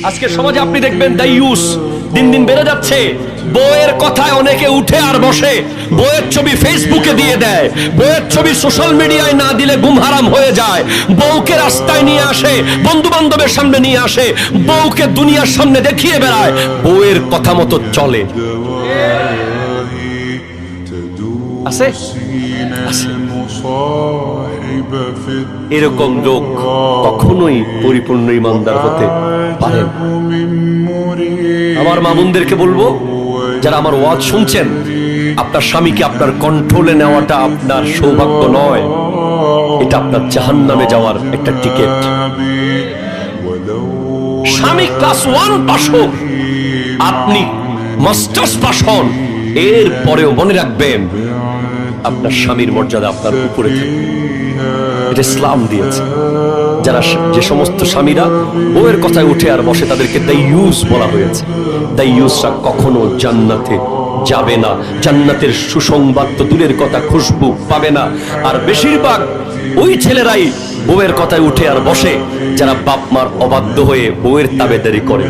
আজকে সমাজে আপনি দেখবেন দাইয়ুস দিন দিন বেড়ে যাচ্ছে। বউয়ের কথায় অনেকে উঠে আর বসে, বউয়ের ছবি ফেসবুকে দিয়ে দেয়, বউয়ের ছবি সোশ্যাল মিডিয়ায় না দিলে গুম হারাম হয়ে যায়। বউকে রাস্তায় নিয়ে আসে, বন্ধু বান্ধবের সামনে নিয়ে আসে, বউকে দুনিয়ার সামনে দেখিয়ে বেড়ায়, বউয়ের কথা মতো চলে। আছে আছে এরকম লোক কখনোই পরিপূর্ণ ইমানদার হতে পারে না। আমার মা বোনদেরকে বলবো, যারা আমার ওয়াজ শুনছেন, আপনার স্বামীকে আপনার কন্ট্রোলে নেওয়াটা আপনার সৌভাগ্য নয়, এটা আপনার জাহান্নামে যাওয়ার একটা টিকিট। স্বামী ক্লাস 1 পাস হোক, আপনি মাস্টার্স পাস হন, এর পরেও মনে রাখবেন আপনার স্বামীর মর্যাদা আপনার উপরে থাকবে। এটা ইসলাম দিয়েছে। যারা যে সমস্ত স্বামীরা বউয়ের কথায় উঠে আর বসে, তাদেরকে দাইয়ুস বলা হয়েছে। দাইয়ুসরা কখনো জান্নাতে যাবে না। জান্নাতের সুসংবাদ তো দূরের কথা, খুশবু পাবে না। আর বেশিরভাগ ওই ছেলেরাই বউয়ের কথায় উঠে আর বসে, যারা বাপ মার অবাধ্য হয়ে বউয়ের তাবেদারি করে।